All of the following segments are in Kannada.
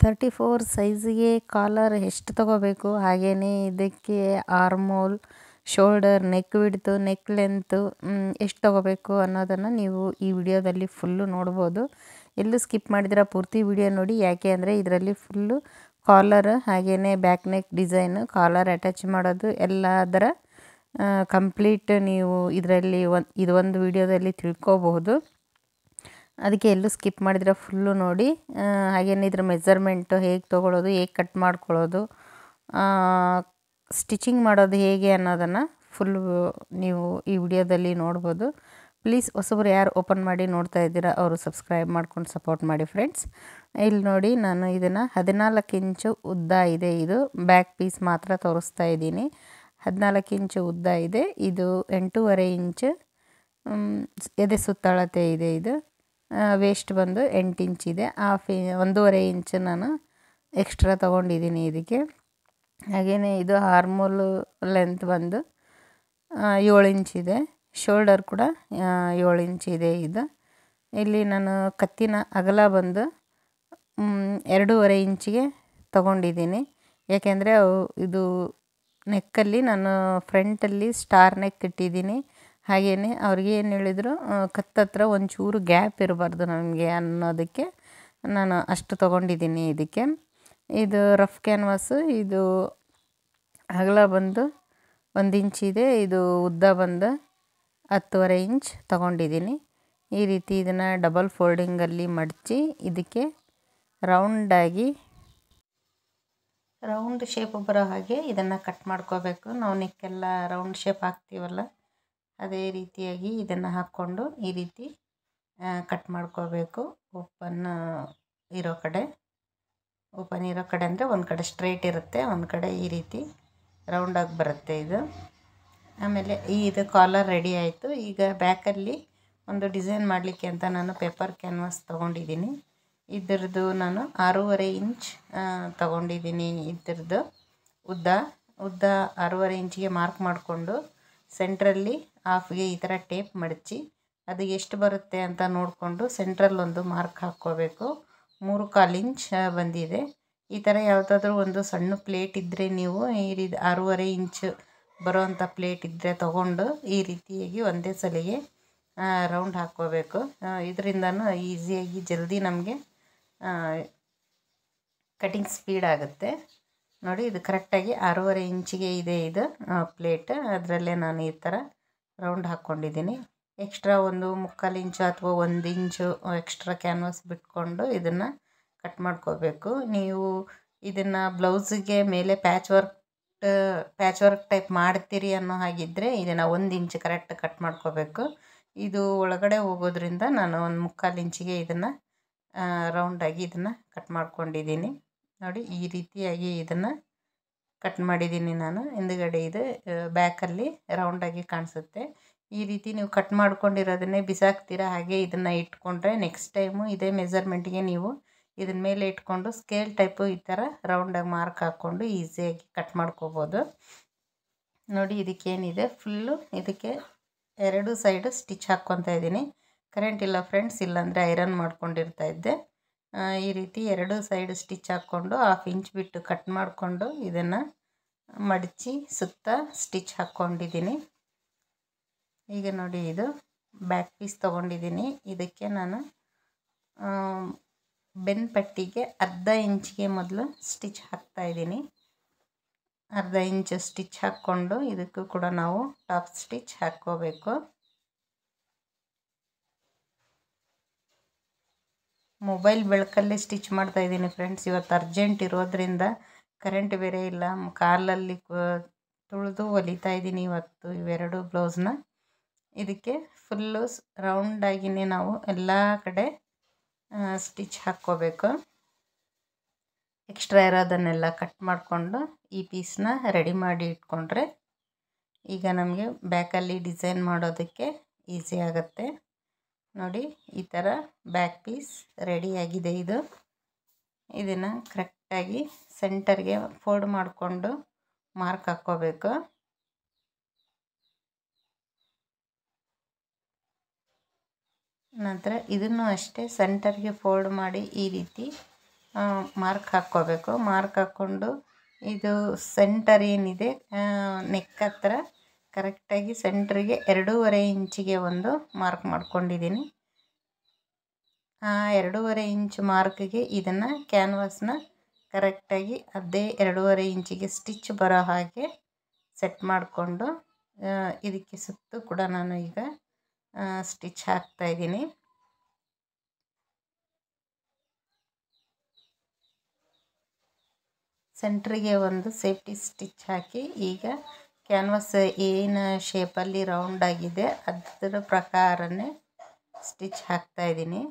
34 ಸೈಜಿಗೆ ಕಾಲರ್ ಎಷ್ಟು ತಗೋಬೇಕು, ಹಾಗೆಯೇ ಇದಕ್ಕೆ armhole, shoulder, neck width, neck length ಎಷ್ಟು ತಗೋಬೇಕು ಅನ್ನೋದನ್ನು ನೀವು ಈ ವಿಡಿಯೋದಲ್ಲಿ ಫುಲ್ಲು ನೋಡ್ಬೋದು. ಎಲ್ಲೂ ಸ್ಕಿಪ್ ಮಾಡಿದ್ರೆ ಪೂರ್ತಿ ವಿಡಿಯೋ ನೋಡಿ. ಯಾಕೆ ಅಂದರೆ ಇದರಲ್ಲಿ ಫುಲ್ಲು ಕಾಲರ್ ಹಾಗೆಯೇ back neck design, collar attach ಮಾಡೋದು ಎಲ್ಲದರ ಕಂಪ್ಲೀಟ್ ನೀವು ಇದರಲ್ಲಿ ಇದು ಒಂದು ವಿಡಿಯೋದಲ್ಲಿ ತಿಳ್ಕೊಬಹುದು. ಅದಕ್ಕೆ ಎಲ್ಲೂ ಸ್ಕಿಪ್ ಮಾಡಿದರೆ ಫುಲ್ಲು ನೋಡಿ. ಹಾಗೆಯೇ ಇದ್ರ ಮೆಜರ್ಮೆಂಟು ಹೇಗೆ ತೊಗೊಳ್ಳೋದು, ಹೇಗೆ ಕಟ್ ಮಾಡ್ಕೊಳ್ಳೋದು, ಸ್ಟಿಚಿಂಗ್ ಮಾಡೋದು ಹೇಗೆ ಅನ್ನೋದನ್ನು ಫುಲ್ಲು ನೀವು ಈ ವಿಡಿಯೋದಲ್ಲಿ ನೋಡ್ಬೋದು. ಪ್ಲೀಸ್ ಹೊಸಬರು ಯಾರು ಓಪನ್ ಮಾಡಿ ನೋಡ್ತಾ ಇದ್ದೀರಾ ಅವರು ಸಬ್ಸ್ಕ್ರೈಬ್ ಮಾಡ್ಕೊಂಡು ಸಪೋರ್ಟ್ ಮಾಡಿ ಫ್ರೆಂಡ್ಸ್. ಇಲ್ಲಿ ನೋಡಿ, ನಾನು ಇದನ್ನು 14 ಇಂಚು ಉದ್ದ ಇದೆ. ಇದು ಬ್ಯಾಕ್ ಪೀಸ್ ಮಾತ್ರ ತೋರಿಸ್ತಾ ಇದ್ದೀನಿ. 14 ಇಂಚು ಉದ್ದ ಇದೆ. ಇದು 8.5 ಇಂಚು ಎದೆ ಸುತ್ತಳತೆ ಇದೆ. ಇದು ವೇಸ್ಟ್ ಬಂದು 8 ಇಂಚ್ ಇದೆ. 1.5 ಇಂಚು ನಾನು ಎಕ್ಸ್ಟ್ರಾ ತೊಗೊಂಡಿದ್ದೀನಿ ಇದಕ್ಕೆ. ಹಾಗೆಯೇ ಇದು ಆರ್ಮೋಲ್ ಲೆಂತ್ ಬಂದು 7 ಇಂಚ್ ಇದೆ. ಶೋಲ್ಡರ್ ಕೂಡ 7 ಇಂಚ್ ಇದೆ. ಇದು ಇಲ್ಲಿ ನಾನು ಕತ್ತಿನ ಅಗಲ ಬಂದು 2.5 ಇಂಚಿಗೆ ತೊಗೊಂಡಿದ್ದೀನಿ. ಯಾಕೆಂದರೆ ಇದು ನೆಕ್ಕಲ್ಲಿ ನಾನು ಫ್ರಂಟಲ್ಲಿ ಸ್ಟಾರ್ ನೆಕ್ ಇಟ್ಟಿದ್ದೀನಿ. ಹಾಗೆಯೇ ಅವ್ರಿಗೆ ಏನು ಹೇಳಿದ್ರು, ಕತ್ತತ್ರ ಒಂಚೂರು ಗ್ಯಾಪ್ ಇರಬಾರ್ದು ನಮಗೆ ಅನ್ನೋದಕ್ಕೆ ನಾನು ಅಷ್ಟು ತೊಗೊಂಡಿದ್ದೀನಿ ಇದಕ್ಕೆ. ಇದು ರಫ್ ಕ್ಯಾನ್ವಾಸು. ಇದು ಅಗಲ ಬಂದು 1 ಇಂಚ್ ಇದೆ. ಇದು ಉದ್ದ ಬಂದು 10.5 ಇಂಚ್ ತೊಗೊಂಡಿದ್ದೀನಿ. ಈ ರೀತಿ ಇದನ್ನು ಡಬಲ್ ಫೋಲ್ಡಿಂಗಲ್ಲಿ ಮಡಚಿ ಇದಕ್ಕೆ ರೌಂಡ್ ಶೇಪ್ ಬರೋ ಹಾಗೆ ಇದನ್ನು ಕಟ್ ಮಾಡ್ಕೋಬೇಕು. ನಾವು ನೆಕ್ಕೆಲ್ಲ ರೌಂಡ್ ಶೇಪ್ ಹಾಕ್ತೀವಲ್ಲ, ಅದೇ ರೀತಿಯಾಗಿ ಇದನ್ನು ಹಾಕ್ಕೊಂಡು ಈ ರೀತಿ ಕಟ್ ಮಾಡ್ಕೋಬೇಕು. ಓಪನ್ ಇರೋ ಕಡೆ ಅಂದರೆ ಒಂದು ಕಡೆ ಸ್ಟ್ರೈಟ್ ಇರುತ್ತೆ, ಒಂದು ಕಡೆ ಈ ರೀತಿ ರೌಂಡಾಗಿ ಬರುತ್ತೆ ಇದು. ಆಮೇಲೆ ಇದು ಕಾಲರ್ ರೆಡಿ ಆಯಿತು. ಈಗ ಬ್ಯಾಕಲ್ಲಿ ಒಂದು ಡಿಸೈನ್ ಮಾಡಲಿಕ್ಕೆ ಅಂತ ನಾನು ಪೇಪರ್ ಕ್ಯಾನ್ವಾಸ್ ತೊಗೊಂಡಿದ್ದೀನಿ. ಇದರದ್ದು ನಾನು 6.5 ಇಂಚ್ ತೊಗೊಂಡಿದ್ದೀನಿ. ಇದರದ್ದು ಉದ್ದ 6.5 ಇಂಚಿಗೆ ಮಾರ್ಕ್ ಮಾಡಿಕೊಂಡು ಸೆಂಟ್ರಲ್ಲಿ ಹಾಫ್ಗೆ ಈ ಥರ ಟೇಪ್ ಮಡಚಿ ಅದು ಎಷ್ಟು ಬರುತ್ತೆ ಅಂತ ನೋಡಿಕೊಂಡು ಸೆಂಟ್ರಲ್ಲಿ ಒಂದು ಮಾರ್ಕ್ ಹಾಕ್ಕೋಬೇಕು. 3/4 ಇಂಚ್ ಬಂದಿದೆ. ಈ ಥರ ಯಾವುದಾದ್ರೂ ಒಂದು ಸಣ್ಣ ಪ್ಲೇಟ್ ಇದ್ದರೆ ನೀವು ಈ ರೀತಿ 6.5 ಇಂಚ್ ಬರೋವಂಥ ಪ್ಲೇಟ್ ಇದ್ದರೆ ತೊಗೊಂಡು ಈ ರೀತಿಯಾಗಿ ಒಂದೇ ಸಲಿಗೆ ರೌಂಡ್ ಹಾಕ್ಕೋಬೇಕು. ಇದರಿಂದನೂ ಈಸಿಯಾಗಿ ಜಲ್ದಿ ನಮಗೆ ಕಟಿಂಗ್ ಸ್ಪೀಡ್ ಆಗುತ್ತೆ. ನೋಡಿ, ಇದು ಕರೆಕ್ಟಾಗಿ 6.5 ಇಂಚಿಗೆ ಇದೆ ಇದು ಪ್ಲೇಟ್. ಅದರಲ್ಲೇ ನಾನು ಈ ಥರ ರೌಂಡ್ ಹಾಕ್ಕೊಂಡಿದ್ದೀನಿ. ಎಕ್ಸ್ಟ್ರಾ ಒಂದು 3/4 ಇಂಚು ಅಥವಾ 1 ಇಂಚು ಎಕ್ಸ್ಟ್ರಾ ಕ್ಯಾನ್ವಾಸ್ ಬಿಟ್ಕೊಂಡು ಇದನ್ನು ಕಟ್ ಮಾಡ್ಕೋಬೇಕು. ನೀವು ಇದನ್ನು ಬ್ಲೌಸಿಗೆ ಮೇಲೆ ಪ್ಯಾಚ್ ವರ್ಕ್ ಟೈಪ್ ಮಾಡ್ತೀರಿ ಅನ್ನೋ ಹಾಗಿದ್ದರೆ ಇದನ್ನು 1 ಇಂಚ್ ಕರೆಕ್ಟ್ ಕಟ್ ಮಾಡ್ಕೋಬೇಕು. ಇದು ಒಳಗಡೆ ಹೋಗೋದ್ರಿಂದ ನಾನು 1/4 ಇಂಚಿಗೆ ಇದನ್ನು ರೌಂಡಾಗಿ ಇದನ್ನು ಕಟ್ ಮಾಡ್ಕೊಂಡಿದ್ದೀನಿ. ನೋಡಿ, ಈ ರೀತಿಯಾಗಿ ಇದನ್ನು ಕಟ್ ಮಾಡಿದ್ದೀನಿ ನಾನು. ಹಿಂದುಗಡೆ ಇದು ಬ್ಯಾಕಲ್ಲಿ ರೌಂಡಾಗಿ ಕಾಣಿಸುತ್ತೆ. ಈ ರೀತಿ ನೀವು ಕಟ್ ಮಾಡ್ಕೊಂಡಿರೋದನ್ನೇ ಬಿಸಾಕ್ತೀರಾ, ಹಾಗೆ ಇದನ್ನು ಇಟ್ಕೊಂಡ್ರೆ ನೆಕ್ಸ್ಟ್ ಟೈಮು ಇದೇ ಮೆಜರ್ಮೆಂಟ್ಗೆ ನೀವು ಇದನ್ನ ಮೇಲೆ ಇಟ್ಕೊಂಡು ಸ್ಕೇಲ್ ಟೈಪು ಈ ಥರ ರೌಂಡಾಗಿ ಮಾರ್ಕ್ ಹಾಕ್ಕೊಂಡು ಈಸಿಯಾಗಿ ಕಟ್ ಮಾಡ್ಕೋಬೋದು. ನೋಡಿ, ಇದಕ್ಕೇನಿದೆ ಫುಲ್ಲು ಇದಕ್ಕೆ 2 ಸೈಡು ಸ್ಟಿಚ್ ಹಾಕ್ಕೊತಾ ಇದ್ದೀನಿ. ಕರೆಂಟ್ ಇಲ್ಲ ಫ್ರೆಂಡ್ಸ್, ಇಲ್ಲಾಂದರೆ ಐರನ್ ಮಾಡ್ಕೊಂಡಿರ್ತಾ ಇದ್ದೆ. ಈ ರೀತಿ 2 ಸೈಡ್ ಸ್ಟಿಚ್ ಹಾಕ್ಕೊಂಡು 1/2 ಇಂಚ್ ಬಿಟ್ಟು ಕಟ್ ಮಾಡಿಕೊಂಡು ಇದನ್ನು ಮಡಚಿ ಸುತ್ತ ಸ್ಟಿಚ್ ಹಾಕ್ಕೊಂಡಿದ್ದೀನಿ. ಈಗ ನೋಡಿ, ಇದು ಬ್ಯಾಕ್ ಪೀಸ್ ತೊಗೊಂಡಿದ್ದೀನಿ. ಇದಕ್ಕೆ ನಾನು ಬೆನ್ ಪಟ್ಟಿಗೆ 1/2 ಇಂಚಿಗೆ ಮೊದಲು ಸ್ಟಿಚ್ ಹಾಕ್ತಾಯಿದ್ದೀನಿ. 1/2 ಇಂಚು ಸ್ಟಿಚ್ ಹಾಕ್ಕೊಂಡು ಇದಕ್ಕೂ ಕೂಡ ನಾವು ಟಾಪ್ ಸ್ಟಿಚ್ ಹಾಕ್ಕೋಬೇಕು. ಮೊಬೈಲ್ ಬೆಳಕಲ್ಲಿ ಸ್ಟಿಚ್ ಮಾಡ್ತಾಯಿದ್ದೀನಿ ಫ್ರೆಂಡ್ಸ್. ಇವತ್ತು ಅರ್ಜೆಂಟ್ ಇರೋದ್ರಿಂದ ಕರೆಂಟ್ ಬೇರೆ ಇಲ್ಲ. ಕಾಲಲ್ಲಿ ತುಳಿದು ಹೊಲಿತಾ ಇದ್ದೀನಿ ಇವತ್ತು ಇವೆರಡು ಬ್ಲೌಸ್ನ. ಇದಕ್ಕೆ ಫುಲ್ಲು ರೌಂಡಾಗಿಯೇ ನಾವು ಎಲ್ಲ ಕಡೆ ಸ್ಟಿಚ್ ಹಾಕ್ಕೋಬೇಕು. ಎಕ್ಸ್ಟ್ರಾ ಇರೋದನ್ನೆಲ್ಲ ಕಟ್ ಮಾಡಿಕೊಂಡು ಈ ಪೀಸ್ನ ರೆಡಿ ಮಾಡಿ ಇಟ್ಕೊಂಡ್ರೆ ಈಗ ನಮಗೆ ಬ್ಯಾಕಲ್ಲಿ ಡಿಸೈನ್ ಮಾಡೋದಕ್ಕೆ ಈಸಿ ಆಗುತ್ತೆ. ನೋಡಿ, ಈ ಥರ ಬ್ಯಾಕ್ ಪೀಸ್ ರೆಡಿಯಾಗಿದೆ. ಇದನ್ನು ಕರೆಕ್ಟಾಗಿ ಸೆಂಟರ್ಗೆ ಫೋಲ್ಡ್ ಮಾಡಿಕೊಂಡು ಮಾರ್ಕ್ ಹಾಕ್ಕೋಬೇಕು. ನಂತರ ಇದನ್ನು ಅಷ್ಟೇ ಸೆಂಟರ್ಗೆ ಫೋಲ್ಡ್ ಮಾಡಿ ಈ ರೀತಿ ಮಾರ್ಕ್ ಹಾಕ್ಕೋಬೇಕು. ಮಾರ್ಕ್ ಹಾಕ್ಕೊಂಡು ಇದು ಸೆಂಟರ್ ಏನಿದೆ ನೆಕ್ ಹತ್ರ ಕರೆಕ್ಟಾಗಿ ಸೆಂಟ್ರಿಗೆ 2.5 ಇಂಚಿಗೆ ಒಂದು ಮಾರ್ಕ್ ಮಾಡ್ಕೊಂಡಿದ್ದೀನಿ. ಆ 2.5 ಇಂಚ್ ಮಾರ್ಕ್ಗೆ ಇದನ್ನು ಕ್ಯಾನ್ವಾಸ್ನ ಕರೆಕ್ಟಾಗಿ ಅದೇ 2.5 ಇಂಚಿಗೆ ಸ್ಟಿಚ್ ಬರೋ ಹಾಗೆ ಸೆಟ್ ಮಾಡಿಕೊಂಡು ಇದಕ್ಕೆ ಸುತ್ತು ಕೂಡ ನಾನು ಈಗ ಸ್ಟಿಚ್ ಹಾಕ್ತಾಯಿದ್ದೀನಿ. ಸೆಂಟ್ರಿಗೆ ಒಂದು ಸೇಫ್ಟಿ ಸ್ಟಿಚ್ ಹಾಕಿ ಈಗ ಕ್ಯಾನ್ವಾಸ್ ಏನು ಶೇಪಲ್ಲಿ ರೌಂಡ್ ಆಗಿದೆ ಅದರ ಪ್ರಕಾರನೇ ಸ್ಟಿಚ್ ಹಾಕ್ತಾಯಿದ್ದೀನಿ.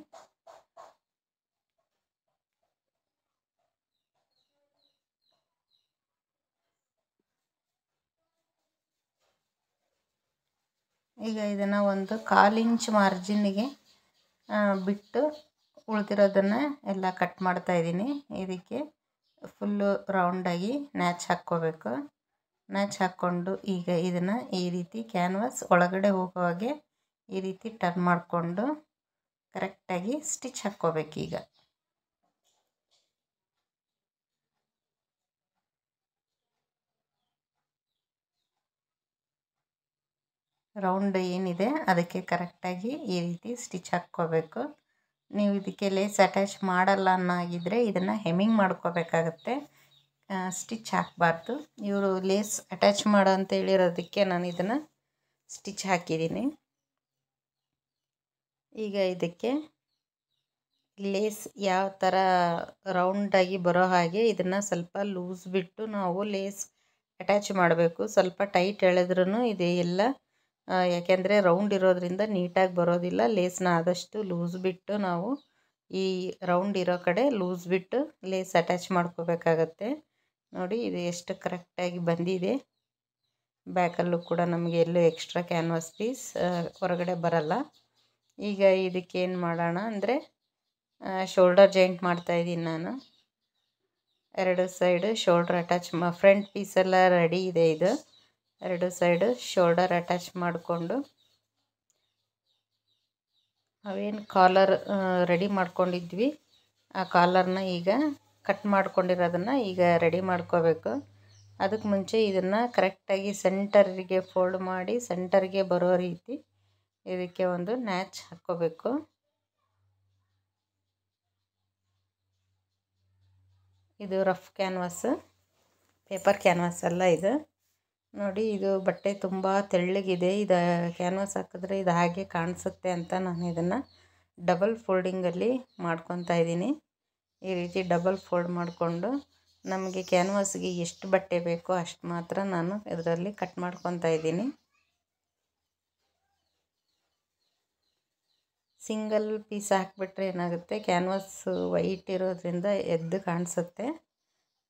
ಈಗ ಇದನ್ನು ಒಂದು 1/4 ಇಂಚ್ ಮಾರ್ಜಿನ್ಗೆ ಬಿಟ್ಟು ಉಳಿದಿರೋದನ್ನು ಎಲ್ಲ ಕಟ್ ಮಾಡ್ತಾಯಿದ್ದೀನಿ. ಇದಕ್ಕೆ ಫುಲ್ಲು ರೌಂಡಾಗಿ ನ್ಯಾಚ್ ಹಾಕ್ಕೋಬೇಕು. ನ್ಯಾಚ್ ಹಾಕ್ಕೊಂಡು ಈಗ ಇದನ್ನು ಈ ರೀತಿ ಕ್ಯಾನ್ವಾಸ್ ಒಳಗಡೆ ಹೋಗೋ ಹಾಗೆ ಈ ರೀತಿ ಟರ್ನ್ ಮಾಡಿಕೊಂಡು ಕರೆಕ್ಟಾಗಿ ಸ್ಟಿಚ್ ಹಾಕ್ಕೋಬೇಕೀಗ. ರೌಂಡ್ ಏನಿದೆ ಅದಕ್ಕೆ ಕರೆಕ್ಟಾಗಿ ಈ ರೀತಿ ಸ್ಟಿಚ್ ಹಾಕ್ಕೋಬೇಕು. ನೀವು ಇದಕ್ಕೆ ಲೇಸ್ ಅಟ್ಯಾಚ್ ಮಾಡಲ್ಲ ಅನ್ನೋಗಿದ್ರೆ ಇದನ್ನು ಹೆಮ್ಮಿಂಗ್ ಮಾಡ್ಕೋಬೇಕಾಗತ್ತೆ, ಸ್ಟಿಚ್ ಹಾಕಬಾರ್ದು. ಇವರು ಲೇಸ್ ಅಟ್ಯಾಚ್ ಮಾಡೋ ಅಂತ ಹೇಳಿರೋದಕ್ಕೆ ನಾನು ಇದನ್ನು ಸ್ಟಿಚ್ ಹಾಕಿದ್ದೀನಿ. ಈಗ ಇದಕ್ಕೆ ಲೇಸ್ ಯಾವ ಥರ ರೌಂಡಾಗಿ ಬರೋ ಹಾಗೆ ಇದನ್ನು ಸ್ವಲ್ಪ ಲೂಸ್ ಬಿಟ್ಟು ನಾವು ಲೇಸ್ ಅಟ್ಯಾಚ್ ಮಾಡಬೇಕು. ಸ್ವಲ್ಪ ಟೈಟ್ ಎಳೆದ್ರೂ ಇದು ಎಲ್ಲ ಯಾಕೆಂದರೆ ರೌಂಡ್ ಇರೋದ್ರಿಂದ ನೀಟಾಗಿ ಬರೋದಿಲ್ಲ. ಲೇಸ್ನ ಆದಷ್ಟು ಲೂಸ್ ಬಿಟ್ಟು ನಾವು ಈ ರೌಂಡ್ ಇರೋ ಕಡೆ ಲೂಸ್ ಬಿಟ್ಟು ಲೇಸ್ ಅಟ್ಯಾಚ್ ಮಾಡ್ಕೋಬೇಕಾಗತ್ತೆ. ನೋಡಿ ಇದು ಎಷ್ಟು ಕರೆಕ್ಟಾಗಿ ಬಂದಿದೆ. ಬ್ಯಾಕಲ್ಲೂ ಕೂಡ ನಮಗೆ ಎಲ್ಲೂ ಎಕ್ಸ್ಟ್ರಾ ಕ್ಯಾನ್ವಾಸ್ ಪೀಸ್ ಹೊರಗಡೆ ಬರಲ್ಲ. ಈಗ ಇದಕ್ಕೇನು ಮಾಡೋಣ ಅಂದರೆ ಶೋಲ್ಡರ್ ಜಾಯಿಂಟ್ ಮಾಡ್ತಾಯಿದ್ದೀನಿ ನಾನು. 2 ಸೈಡು ಶೋಲ್ಡರ್ ಅಟ್ಯಾಚ್ ಫ್ರಂಟ್ ಪೀಸೆಲ್ಲ ರೆಡಿ ಇದೆ. ಇದು 2 ಸೈಡು ಶೋಲ್ಡರ್ ಅಟ್ಯಾಚ್ ಮಾಡಿಕೊಂಡು ನಾವೇನು ಕಾಲರ್ ರೆಡಿ ಮಾಡ್ಕೊಂಡಿದ್ವಿ ಆ ಕಾಲರ್ನ ಈಗ ಕಟ್ ಮಾಡ್ಕೊಂಡಿರೋದನ್ನು ಈಗ ರೆಡಿ ಮಾಡ್ಕೋಬೇಕು. ಅದಕ್ಕೆ ಮುಂಚೆ ಇದನ್ನು ಕರೆಕ್ಟಾಗಿ ಸೆಂಟರಿಗೆ ಫೋಲ್ಡ್ ಮಾಡಿ ಸೆಂಟರ್ಗೆ ಬರೋ ರೀತಿ ಇದಕ್ಕೆ ಒಂದು ನ್ಯಾಚ್ ಹಾಕ್ಕೋಬೇಕು. ಇದು ರಫ್ ಕ್ಯಾನ್ವಾಸ್, ಪೇಪರ್ ಕ್ಯಾನ್ವಾಸ್ ಅಲ್ಲ ಇದು. ನೋಡಿ ಇದು ಬಟ್ಟೆ ತುಂಬ ತೆಳ್ಳಗಿದೆ. ಇದು ಕ್ಯಾನ್ವಾಸ್ ಹಾಕಿದ್ರೆ ಇದು ಹಾಗೆ ಕಾಣಿಸುತ್ತೆ ಅಂತ ನಾನು ಇದನ್ನು ಡಬಲ್ ಫೋಲ್ಡಿಂಗಲ್ಲಿ ಮಾಡ್ಕೊತಾ ಇದ್ದೀನಿ. ಈ ರೀತಿ ಡಬಲ್ ಫೋಲ್ಡ್ ಮಾಡಿಕೊಂಡು ನಮಗೆ ಕ್ಯಾನ್ವಾಸ್ಗೆ ಎಷ್ಟು ಬಟ್ಟೆ ಬೇಕೋ ಅಷ್ಟು ಮಾತ್ರ ನಾನು ಇದರಲ್ಲಿ ಕಟ್ ಮಾಡ್ಕೊತಾ ಇದ್ದೀನಿ. ಸಿಂಗಲ್ ಪೀಸ್ ಹಾಕಿಬಿಟ್ರೆ ಏನಾಗುತ್ತೆ, ಕ್ಯಾನ್ವಾಸ್ ವೈಟ್ ಇರೋದ್ರಿಂದ ಎದ್ದು ಕಾಣಿಸುತ್ತೆ.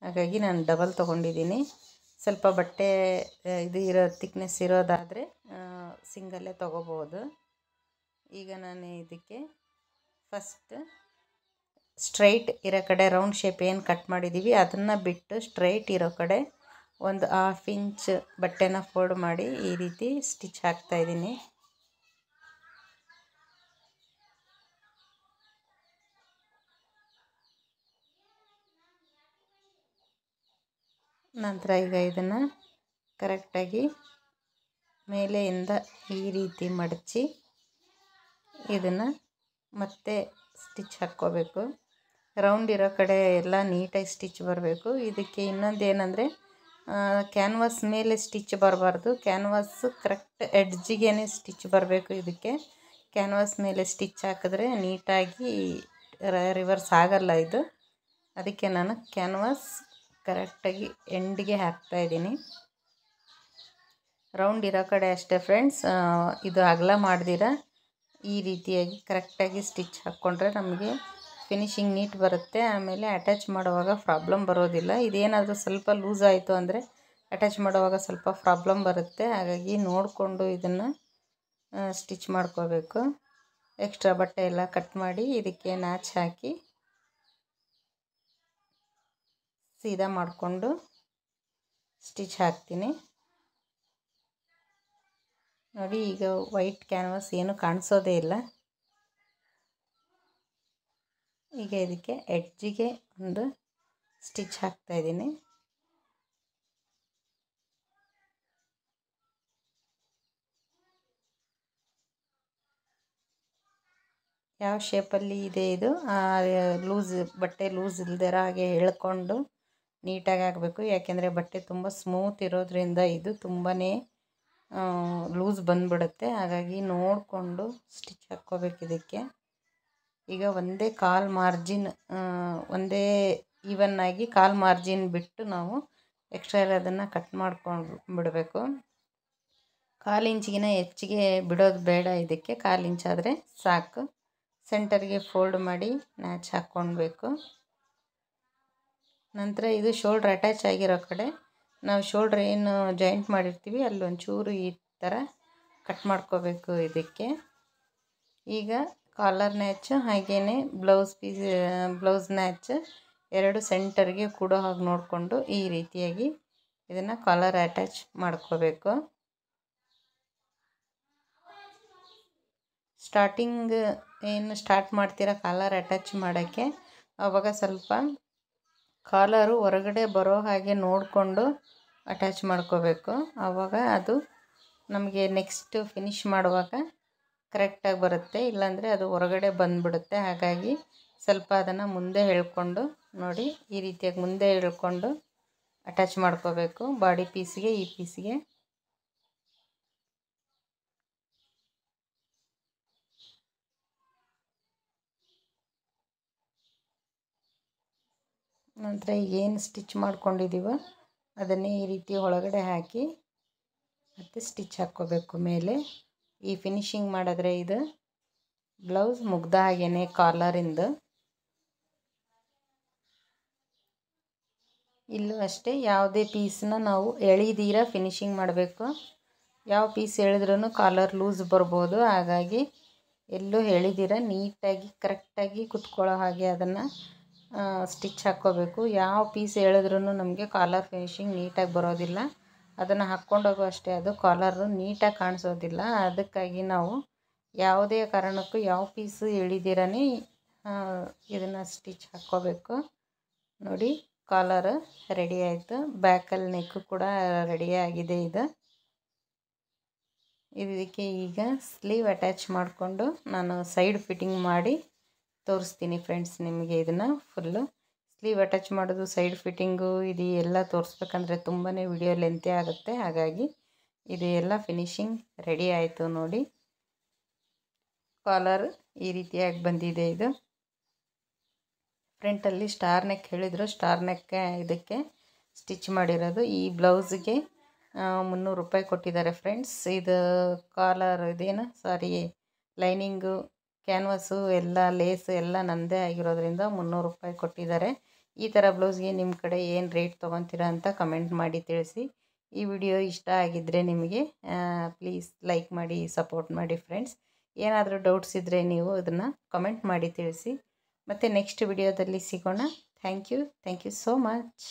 ಹಾಗಾಗಿ ನಾನು ಡಬಲ್ ತೊಗೊಂಡಿದ್ದೀನಿ. ಸ್ವಲ್ಪ ಬಟ್ಟೆ ಇದು ಇರೋ ಥಿಕ್ನೆಸ್ ಇರೋದಾದರೆ ಸಿಂಗಲ್ಲೇ ತೊಗೋಬೋದು. ಈಗ ನಾನು ಇದಕ್ಕೆ ಫಸ್ಟ್ ಸ್ಟ್ರೈಟ್ ಇರೋ ಕಡೆ ರೌಂಡ್ ಶೇಪ್ ಏನು ಕಟ್ ಮಾಡಿದ್ದೀವಿ ಅದನ್ನು ಬಿಟ್ಟು ಸ್ಟ್ರೈಟ್ ಇರೋ ಕಡೆ ಒಂದು 1/2 ಇಂಚ್ ಬಟ್ಟೆನ ಫೋಲ್ಡ್ ಮಾಡಿ ಈ ರೀತಿ ಸ್ಟಿಚ್ ಹಾಕ್ತಾಯಿದ್ದೀನಿ. ನಂತರ ಈಗ ಇದನ್ನು ಕರೆಕ್ಟಾಗಿ ಮೇಲೆಯಿಂದ ಈ ರೀತಿ ಮಡಚಿ ಇದನ್ನು ಮತ್ತೆ ಸ್ಟಿಚ್ ಹಾಕ್ಕೋಬೇಕು. ರೌಂಡ್ ಇರೋ ಕಡೆ ಎಲ್ಲ ನೀಟಾಗಿ ಸ್ಟಿಚ್ ಬರಬೇಕು. ಇದಕ್ಕೆ ಇನ್ನೊಂದು ಏನಂದರೆ ಕ್ಯಾನ್ವಾಸ್ ಮೇಲೆ ಸ್ಟಿಚ್ ಬರಬಾರ್ದು, ಕ್ಯಾನ್ವಾಸ್ ಕರೆಕ್ಟ್ ಎಡ್ಜಿಗೆ ಸ್ಟಿಚ್ ಬರಬೇಕು. ಇದಕ್ಕೆ ಕ್ಯಾನ್ವಾಸ್ ಮೇಲೆ ಸ್ಟಿಚ್ ಹಾಕಿದ್ರೆ ನೀಟಾಗಿ ರಿವರ್ಸ್ ಆಗಲ್ಲ ಇದು. ಅದಕ್ಕೆ ನಾನು ಕ್ಯಾನ್ವಾಸ್ ಕರೆಕ್ಟಾಗಿ ಎಂಡಿಗೆ ಹಾಕ್ತಾಯಿದ್ದೀನಿ. ರೌಂಡ್ ಇರೋ ಕಡೆ ಅಷ್ಟೇ ಫ್ರೆಂಡ್ಸ್. ಇದು ಅಗಲ ಮಾಡ್ದಿರ ಈ ರೀತಿಯಾಗಿ ಕರೆಕ್ಟಾಗಿ ಸ್ಟಿಚ್ ಹಾಕ್ಕೊಂಡ್ರೆ ನಮಗೆ ಫಿನಿಶಿಂಗ್ ನೀಟ್ ಬರುತ್ತೆ. ಆಮೇಲೆ ಅಟ್ಯಾಚ್ ಮಾಡುವಾಗ ಪ್ರಾಬ್ಲಮ್ ಬರೋದಿಲ್ಲ. ಇದೇನಾದರೂ ಸ್ವಲ್ಪ ಲೂಸ್ ಆಯಿತು ಅಂದರೆ ಅಟ್ಯಾಚ್ ಮಾಡುವಾಗ ಸ್ವಲ್ಪ ಪ್ರಾಬ್ಲಮ್ ಬರುತ್ತೆ. ಹಾಗಾಗಿ ನೋಡಿಕೊಂಡು ಇದನ್ನು ಸ್ಟಿಚ್ ಮಾಡ್ಕೋಬೇಕು. ಎಕ್ಸ್ಟ್ರಾ ಬಟ್ಟೆ ಎಲ್ಲ ಕಟ್ ಮಾಡಿ ಇದಕ್ಕೆ ನ್ಯಾಚ್ ಹಾಕಿ ಸೀದಾ ಮಾಡಿಕೊಂಡು ಸ್ಟಿಚ್ ಹಾಕ್ತೀನಿ. ನೋಡಿ ಈಗ ವೈಟ್ ಕ್ಯಾನ್ವಾಸ್ ಏನು ಕಾಣಿಸೋದೇ ಇಲ್ಲ. ಈಗ ಇದಕ್ಕೆ ಎಡ್ಜಿಗೆ ಒಂದು ಸ್ಟಿಚ್ ಹಾಕ್ತಾಯಿದ್ದೀನಿ. ಯಾವ ಶೇಪಲ್ಲಿ ಇದೆ ಇದು ಲೂಸ್ ಬಟ್ಟೆ ಲೂಸ್ ಇಲ್ದಿರ ಹಾಗೆ ಎಳ್ಕೊಂಡು ನೀಟಾಗಿ ಆಗಬೇಕು. ಯಾಕೆಂದರೆ ಬಟ್ಟೆ ತುಂಬ ಸ್ಮೂತ್ ಇರೋದ್ರಿಂದ ಇದು ತುಂಬಾ ಲೂಸ್ ಬಂದುಬಿಡುತ್ತೆ. ಹಾಗಾಗಿ ನೋಡಿಕೊಂಡು ಸ್ಟಿಚ್ ಹಾಕ್ಕೋಬೇಕು ಇದಕ್ಕೆ. ಈಗ ಒಂದೇ ಕಾಲು ಮಾರ್ಜಿನ್ ಒಂದೇ ಈವನ್ನಾಗಿ ಕಾಲು ಮಾರ್ಜಿನ್ ಬಿಟ್ಟು ನಾವು ಎಕ್ಸ್ಟ್ರಾ ಇರೋದನ್ನು ಕಟ್ ಮಾಡ್ಕೊಂಡು ಬಿಡಬೇಕು. 1/4 ಇಂಚಿಗಿನ ಹೆಚ್ಚಿಗೆ ಬಿಡೋದು ಬೇಡ. ಇದಕ್ಕೆ 1/4 ಇಂಚಾದರೆ ಸಾಕು. ಸೆಂಟರ್ಗೆ ಫೋಲ್ಡ್ ಮಾಡಿ ನ್ಯಾಚ್ ಹಾಕ್ಕೊಳ್ಬೇಕು. ನಂತರ ಇದು ಶೋಲ್ಡ್ರ್ ಅಟ್ಯಾಚ್ ಆಗಿರೋ ಕಡೆ ನಾವು ಶೋಲ್ಡ್ರ್ ಏನು ಜಾಯಿಂಟ್ ಮಾಡಿರ್ತೀವಿ ಅಲ್ಲೊಂಚೂರು ಈ ಥರ ಕಟ್ ಮಾಡ್ಕೋಬೇಕು ಇದಕ್ಕೆ. ಈಗ ಕಾಲರ್ ನ್ಯಾಚ್ ಹಾಗೆಯೇ ಬ್ಲೌಸ್ ನ್ಯಾಚ್ ಎರಡು ಸೆಂಟರ್ಗೆ ಕೂಡೋ ಹಾಗೆ ನೋಡಿಕೊಂಡು ಈ ರೀತಿಯಾಗಿ ಇದನ್ನು ಕಾಲರ್ ಅಟ್ಯಾಚ್ ಮಾಡ್ಕೋಬೇಕು. ಸ್ಟಾರ್ಟಿಂಗ್ ಏನು ಸ್ಟಾರ್ಟ್ ಮಾಡ್ತೀರಾ ಕಾಲರ್ ಅಟ್ಯಾಚ್ ಮಾಡೋಕ್ಕೆ, ಆವಾಗ ಸ್ವಲ್ಪ ಕಾಲರು ಹೊರಗಡೆ ಬರೋ ಹಾಗೆ ನೋಡಿಕೊಂಡು ಅಟ್ಯಾಚ್ ಮಾಡ್ಕೋಬೇಕು. ಆವಾಗ ಅದು ನಮಗೆ ನೆಕ್ಸ್ಟ್ ಫಿನಿಶ್ ಮಾಡುವಾಗ ಕರೆಕ್ಟಾಗಿ ಬರುತ್ತೆ. ಇಲ್ಲಾಂದರೆ ಅದು ಹೊರಗಡೆ ಬಂದುಬಿಡುತ್ತೆ. ಹಾಗಾಗಿ ಸ್ವಲ್ಪ ಅದನ್ನು ಮುಂದೆ ಎಳ್ಕೊಂಡು ನೋಡಿ ಈ ರೀತಿಯಾಗಿ ಮುಂದೆ ಎಳ್ಕೊಂಡು ಅಟ್ಯಾಚ್ ಮಾಡ್ಕೋಬೇಕು ಬಾಡಿ ಪೀಸ್ಗೆ. ಈ ಪೀಸ್ಗೆ ನಂತರ ಏನು ಸ್ಟಿಚ್ ಮಾಡ್ಕೊಂಡಿದ್ದೀವೋ ಅದನ್ನೇ ಈ ರೀತಿ ಒಳಗಡೆ ಹಾಕಿ ಮತ್ತು ಸ್ಟಿಚ್ ಹಾಕ್ಕೋಬೇಕು ಮೇಲೆ. ಈ ಫಿನಿಶಿಂಗ್ ಮಾಡಿದ್ರೆ ಇದು ಬ್ಲೌಸ್ ಮುಗ್ದ ಹಾಗೇ ಕಾಲರಿಂದ. ಇಲ್ಲೂ ಅಷ್ಟೇ ಯಾವುದೇ ಪೀಸನ್ನ ನಾವು ಎಳಿದೀರ ಫಿನಿಶಿಂಗ್ ಮಾಡಬೇಕು. ಯಾವ ಪೀಸ್ ಎಳೆದ್ರೂ ಕಾಲರ್ ಲೂಸ್ ಬರ್ಬೋದು. ಹಾಗಾಗಿ ಎಲ್ಲೂ ಎಳಿದಿರ ನೀಟಾಗಿ ಕರೆಕ್ಟಾಗಿ ಕುತ್ಕೊಳ್ಳೋ ಹಾಗೆ ಅದನ್ನು ಸ್ಟಿಚ್ ಹಾಕ್ಕೋಬೇಕು. ಯಾವ ಪೀಸ್ ಎಳೆದ್ರೂ ನಮಗೆ ಕಾಲರ್ ಫಿನಿಶಿಂಗ್ ನೀಟಾಗಿ ಬರೋದಿಲ್ಲ. ಅದನ್ನು ಹಾಕ್ಕೊಂಡೋಗೋ ಅಷ್ಟೇ ಅದು ಕಾಲರು ನೀಟಾಗಿ ಕಾಣಿಸೋದಿಲ್ಲ. ಅದಕ್ಕಾಗಿ ನಾವು ಯಾವುದೇ ಕಾರಣಕ್ಕೂ ಯಾವ ಪೀಸು ಎಳಿದಿರನೇ ಇದನ್ನು ಸ್ಟಿಚ್ ಹಾಕ್ಕೋಬೇಕು. ನೋಡಿ ಕಾಲರ್ ರೆಡಿ ಆಯಿತು. ಬ್ಯಾಕಲ್ಲಿ ನೆಕ್ಕು ಕೂಡ ರೆಡಿ ಆಗಿದೆ. ಇದಕ್ಕೆ ಈಗ ಸ್ಲೀವ್ ಅಟ್ಯಾಚ್ ಮಾಡಿಕೊಂಡು ನಾನು ಸೈಡ್ ಫಿಟ್ಟಿಂಗ್ ಮಾಡಿ ತೋರಿಸ್ತೀನಿ ಫ್ರೆಂಡ್ಸ್ ನಿಮಗೆ. ಇದನ್ನು ಫುಲ್ಲು ಸ್ಲೀವ್ ಅಟ್ಯಾಚ್ ಮಾಡೋದು ಸೈಡ್ ಫಿಟ್ಟಿಂಗು ಇದು ಎಲ್ಲ ತೋರಿಸ್ಬೇಕಂದ್ರೆ ತುಂಬಾ ವಿಡಿಯೋ ಲೆಂತೆ ಆಗುತ್ತೆ. ಹಾಗಾಗಿ ಇದು ಎಲ್ಲ ಫಿನಿಶಿಂಗ್ ರೆಡಿ ಆಯಿತು. ನೋಡಿ ಕಾಲರ್ ಈ ರೀತಿಯಾಗಿ ಬಂದಿದೆ. ಇದು ಫ್ರಂಟಲ್ಲಿ ಸ್ಟಾರ್ ನೆಕ್ ಹೇಳಿದರು, ಸ್ಟಾರ್ ನೆಕ್ ಇದಕ್ಕೆ ಸ್ಟಿಚ್ ಮಾಡಿರೋದು. ಈ ಬ್ಲೌಸ್ಗೆ 300 ರೂಪಾಯಿ ಕೊಟ್ಟಿದ್ದಾರೆ ಫ್ರೆಂಡ್ಸ್. ಇದು ಕಾಲರ್ ಲೈನಿಂಗು ಕ್ಯಾನ್ವಾಸು ಎಲ್ಲ ಲೇಸು ಎಲ್ಲ ನನ್ನದೇ ಆಗಿರೋದ್ರಿಂದ 300 ರೂಪಾಯಿ ಕೊಟ್ಟಿದ್ದಾರೆ. ಈ ಥರ ಬ್ಲೌಸ್ಗೆ ನಿಮ್ಮ ಕಡೆ ಏನು ರೇಟ್ ತೊಗೊತೀರಾ ಅಂತ ಕಮೆಂಟ್ ಮಾಡಿ ತಿಳಿಸಿ. ಈ ವಿಡಿಯೋ ಇಷ್ಟ ಆಗಿದ್ದರೆ ನಿಮಗೆ ಪ್ಲೀಸ್ ಲೈಕ್ ಮಾಡಿ ಸಪೋರ್ಟ್ ಮಾಡಿ ಫ್ರೆಂಡ್ಸ್. ಏನಾದರೂ ಡೌಟ್ಸ್ ಇದ್ದರೆ ನೀವು ಅದನ್ನು ಕಮೆಂಟ್ ಮಾಡಿ ತಿಳಿಸಿ. ಮತ್ತು ನೆಕ್ಸ್ಟ್ ವಿಡಿಯೋದಲ್ಲಿ ಸಿಗೋಣ. Thank you so much.